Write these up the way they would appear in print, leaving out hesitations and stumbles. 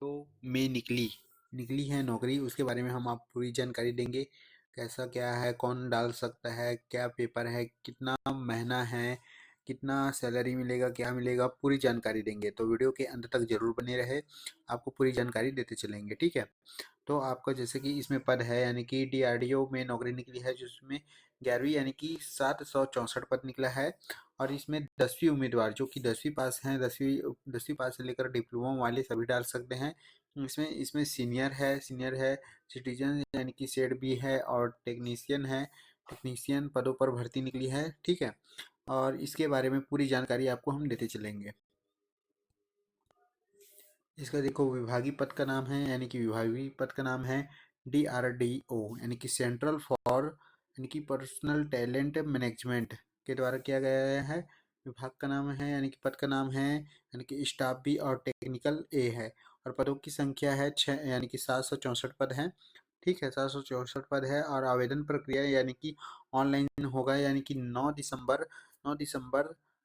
में निकली है नौकरी, उसके बारे में हम आप पूरी जानकारी देंगे। कैसा क्या है, कौन डाल सकता है, क्या पेपर है, कितना महीना है, कितना सैलरी मिलेगा, क्या मिलेगा, पूरी जानकारी देंगे। तो वीडियो के अंत तक जरूर बने रहे, आपको पूरी जानकारी देते चलेंगे, ठीक है। तो आपका जैसे कि इसमें पद है, यानी कि डीआरडीओ में नौकरी निकली है, जिसमें 11वीं यानी कि 764 पद निकला है। और इसमें 10वीं उम्मीदवार जो कि 10वीं पास हैं, 10वीं पास से लेकर डिप्लोमा वाले सभी डाल सकते हैं। इसमें इसमें सीनियर है, सिटीजन यानी कि सेड भी है, और टेक्नीशियन है। टेक्नीशियन पदों पर भर्ती निकली है, ठीक है। और इसके बारे में पूरी जानकारी आपको हम देते चलेंगे। इसका देखो, विभागीय पद का नाम है, यानी कि विभागीय पद का नाम है DRDO, यानी कि सेंट्रल फॉर यानी कि पर्सनल टैलेंट मैनेजमेंट के द्वारा किया गया है। विभाग का नाम है, यानी कि पद का नाम है, यानी कि स्टाफ बी और टेक्निकल ए है। और पदों की संख्या है 6, यानी कि 764 पद हैं, ठीक है। 764 पद है। और आवेदन प्रक्रिया यानी कि ऑनलाइन होगा, यानी कि 9 दिसंबर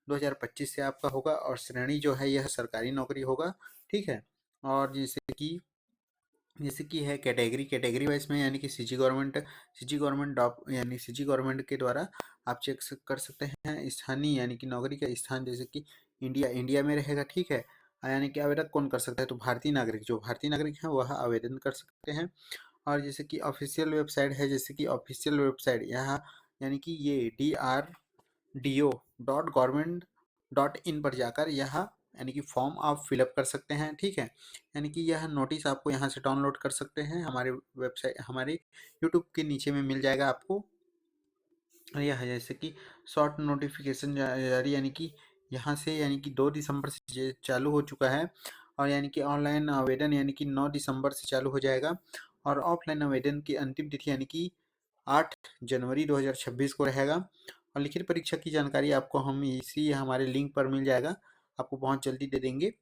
2025 से आपका होगा। और श्रेणी जो है यह सरकारी नौकरी होगा, ठीक है। और जैसे कि है कैटेगरी वाइज में, यानी कि सीजी गवर्नमेंट यानी सीजी गवर्नमेंट के द्वारा आप चेक कर सकते हैं। स्थानीय यानी कि नौकरी का स्थान जैसे कि इंडिया में रहेगा, ठीक है। यानी कि आवेदक कौन कर सकता है, तो भारतीय नागरिक हैं वह आवेदन कर सकते हैं। और जैसे कि ऑफिशियल वेबसाइट है, जैसे कि ऑफिशियल वेबसाइट यहाँ यानी कि ये DRDO.government.in पर जाकर यहाँ यानी कि फॉर्म आप फिलअप कर सकते हैं, ठीक है। यानी कि यह नोटिस आपको यहाँ से डाउनलोड कर सकते हैं, हमारे यूट्यूब के नीचे में मिल जाएगा आपको। यह है जैसे कि शॉर्ट नोटिफिकेशन जारी, यानी कि यहाँ से यानी कि 2 दिसंबर से चालू हो चुका है। और यानी कि ऑनलाइन आवेदन यानी कि 9 दिसंबर से चालू हो जाएगा। और ऑफलाइन आवेदन की अंतिम तिथि यानी कि 8 जनवरी 2026 को रहेगा। और लिखित परीक्षा की जानकारी आपको हम इसी हमारे लिंक पर मिल जाएगा, आपको बहुत जल्दी दे देंगे।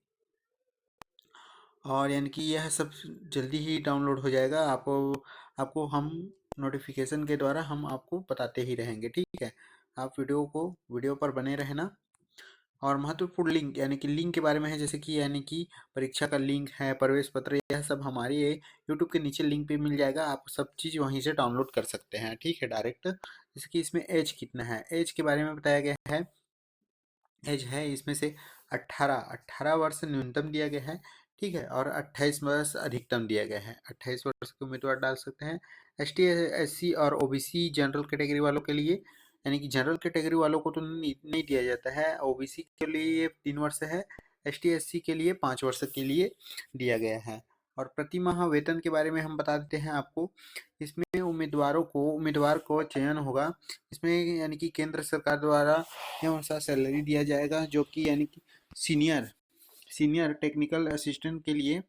और यानी कि यह सब जल्दी ही डाउनलोड हो जाएगा, आपको आपको हम नोटिफिकेशन के द्वारा हम आपको बताते ही रहेंगे, ठीक है। आप वीडियो पर बने रहना। और महत्वपूर्ण लिंक यानी कि लिंक के बारे में है, जैसे कि यानी कि परीक्षा का लिंक है, प्रवेश पत्र, यह सब हमारे यूट्यूब के नीचे लिंक पे मिल जाएगा। आप सब चीज़ वहीं से डाउनलोड कर सकते हैं, ठीक है, डायरेक्ट। जैसे कि इसमें एज कितना है, एज के बारे में बताया गया है। एज है इसमें से 18 वर्ष न्यूनतम दिया गया है, ठीक है। और 28 वर्ष अधिकतम दिया गया है। 28 वर्ष के उम्मीदवार डाल सकते हैं। ST SC और OBC जनरल कैटेगरी वालों के लिए, यानी कि जनरल कैटेगरी वालों को तो नहीं दिया जाता है। OBC के लिए 3 वर्ष है, ST SC के लिए 5 वर्ष के लिए दिया गया है। और प्रति माह वेतन के बारे में हम बता देते हैं आपको। इसमें उम्मीदवार को चयन होगा, इसमें यानी कि केंद्र सरकार द्वारा एवं अनुसार सैलरी दिया जाएगा, जो कि यानी कि सीनियर सीनियर टेक्निकल असिस्टेंट के लिए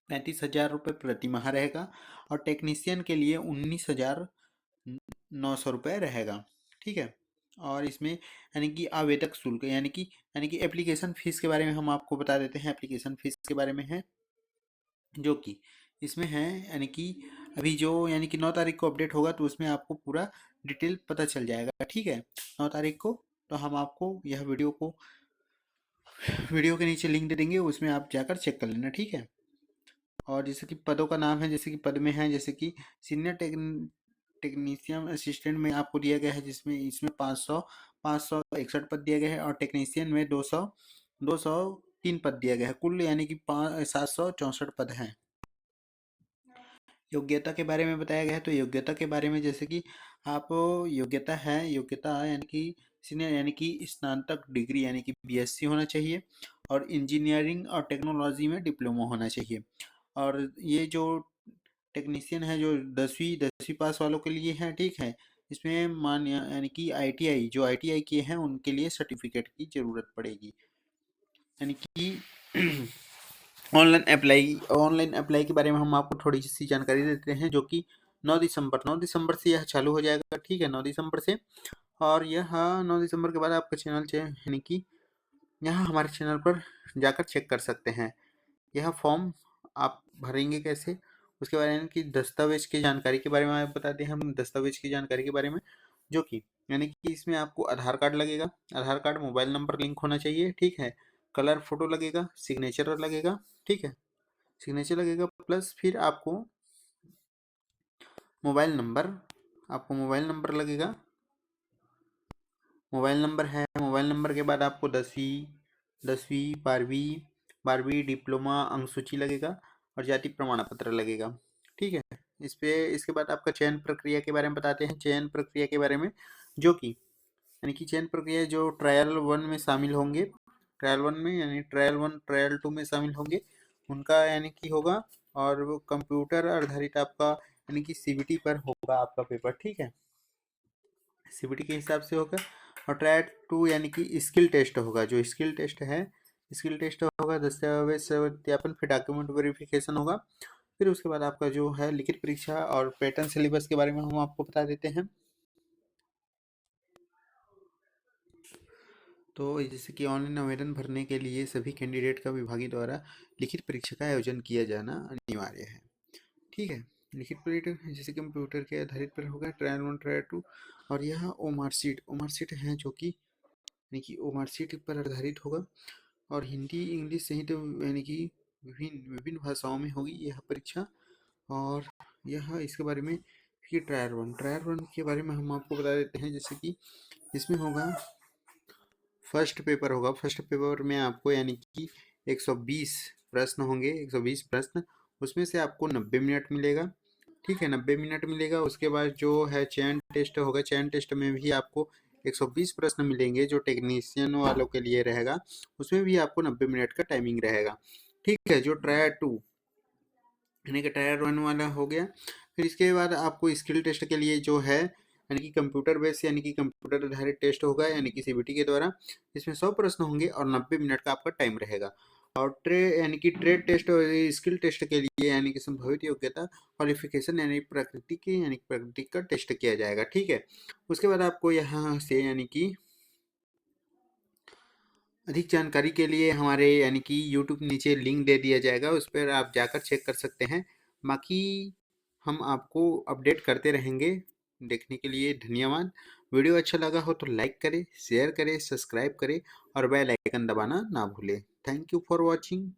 35,000 रुपये प्रति माह रहेगा। और टेक्नीशियन के लिए 19,900 रुपये रहेगा, ठीक है। और इसमें यानी कि आवेदक शुल्क यानी कि एप्लीकेशन फीस के बारे में हम आपको बता देते हैं। एप्लीकेशन फीस के बारे में है, जो कि इसमें है, यानी कि अभी जो यानी कि 9 तारीख को अपडेट होगा, तो उसमें आपको पूरा डिटेल पता चल जाएगा, ठीक है, 9 तारीख को। तो हम आपको यह वीडियो के नीचे लिंक दे देंगे, उसमें आप जाकर चेक कर लेना, ठीक है। और जैसे कि पदों का नाम है, जैसे कि पद में है, जैसे कि सीनियर टेक्नीशियन असिस्टेंट में आपको दिया गया है, जिसमें इसमें 561 पद दिया गया है। और टेक्नीशियन में 203 पद दिया गया है, कुल यानी कि 764 पद हैं। योग्यता के बारे में बताया गया है, तो योग्यता के बारे में जैसे कि आप योग्यता यानी कि सीनियर यानी कि स्नातक डिग्री यानी कि BSc होना चाहिए। और इंजीनियरिंग और टेक्नोलॉजी में डिप्लोमा होना चाहिए। और ये जो टेक्नीशियन है, जो दसवीं दसवीं पास वालों के लिए है, ठीक है। इसमें यानी कि ITI किए हैं उनके लिए सर्टिफिकेट की ज़रूरत पड़ेगी, यानी कि ऑनलाइन अप्लाई के बारे में हम आपको थोड़ी सी जानकारी देते हैं, जो कि 9 दिसंबर से यह चालू हो जाएगा, ठीक है, 9 दिसंबर से। और यह 9 दिसंबर के बाद आपका चैनल यानी कि यहाँ हमारे चैनल पर जाकर चेक कर सकते हैं। यह फॉर्म आप भरेंगे कैसे, उसके बारे में कि दस्तावेज की जानकारी के बारे में आप बताते हैं हम दस्तावेज की जानकारी के बारे में, जो कि यानी कि इसमें आपको आधार कार्ड लगेगा। आधार कार्ड, मोबाइल नंबर लिंक होना चाहिए, ठीक है। कलर फोटो लगेगा, सिग्नेचर लगेगा, ठीक है। सिग्नेचर लगेगा, प्लस फिर आपको मोबाइल नंबर, आपको मोबाइल नंबर लगेगा। मोबाइल नंबर है, मोबाइल नंबर के बाद आपको 10वीं 12वीं डिप्लोमा अंक सूची लगेगा और जाति प्रमाण पत्र लगेगा। ठीक है, इसके बाद आपका चयन प्रक्रिया के बारे में बताते हैं। चयन प्रक्रिया के बारे में, जो कि यानी कि चयन प्रक्रिया जो ट्रायल 1 में शामिल होंगे, ट्रायल 1 में यानी ट्रायल 1 ट्रायल 2 में शामिल होंगे, उनका यानी कि होगा। और वो कंप्यूटर आधारित आपका यानी कि सीबीटी पर होगा आपका पेपर। ठीक है, सीबीटी के हिसाब से होगा। और ट्रायल 2 यानी कि स्किल टेस्ट होगा। जो स्किल टेस्ट है, स्किल टेस्ट होगा, दस्तावेज सत्यापन, फिर डॉक्यूमेंट वेरिफिकेशन होगा। फिर उसके बाद आपका जो है लिखित परीक्षा और पैटर्न सिलेबस के बारे में हम आपको बता देते हैं। तो जैसे कि ऑनलाइन आवेदन भरने के लिए सभी कैंडिडेट का विभागीय द्वारा लिखित परीक्षा का आयोजन किया जाना अनिवार्य है। ठीक है, लिखित परीक्षा जैसे कंप्यूटर के आधारित पर होगा, ट्रायल 1 ट्रायल 2। और यह ओ मार्कशीट है, जो कि यानी कि ओ मार्कशीट पर आधारित होगा। और हिंदी इंग्लिश सहित यानी कि विभिन्न विभिन्न भाषाओं में होगी यह परीक्षा। और यह इसके बारे में फिर ट्रायल 1 के बारे में हम आपको बता देते हैं। जैसे कि इसमें होगा फर्स्ट पेपर होगा। फर्स्ट पेपर में आपको यानी कि 120 प्रश्न होंगे, 120 प्रश्न, उसमें से आपको 90 मिनट मिलेगा। ठीक है, 90 मिनट मिलेगा। उसके बाद जो है चयन टेस्ट होगा, चयन टेस्ट में भी आपको 120 प्रश्न मिलेंगे, जो टेक्नीशियन वालों के लिए रहेगा। उसमें भी आपको 90 मिनट का टाइमिंग रहेगा। ठीक है, जो ट्रायल 2 यानी कि टायर 1 वाला हो गया। फिर इसके बाद आपको स्किल टेस्ट के लिए जो है यानी कि कंप्यूटर बेस यानी कि कंप्यूटर आधारित टेस्ट होगा, यानी कि सीबीटी के द्वारा। इसमें 100 प्रश्न होंगे और 90 मिनट का आपका टाइम रहेगा। और यानी कि ट्रेड टेस्ट और स्किल टेस्ट के लिए यानी कि संभावित योग्यता क्वालिफिकेशन यानी प्रकृति का टेस्ट किया जाएगा। ठीक है, उसके बाद आपको यहाँ से यानी कि अधिक जानकारी के लिए हमारे यानी कि यूट्यूब नीचे लिंक दे दिया जाएगा, उस पर आप जाकर चेक कर सकते हैं। बाकी हम आपको अपडेट करते रहेंगे। देखने के लिए धन्यवाद। वीडियो अच्छा लगा हो तो लाइक करें, शेयर करें, सब्सक्राइब करें और बेल आइकन दबाना ना भूलें। Thank you for watching.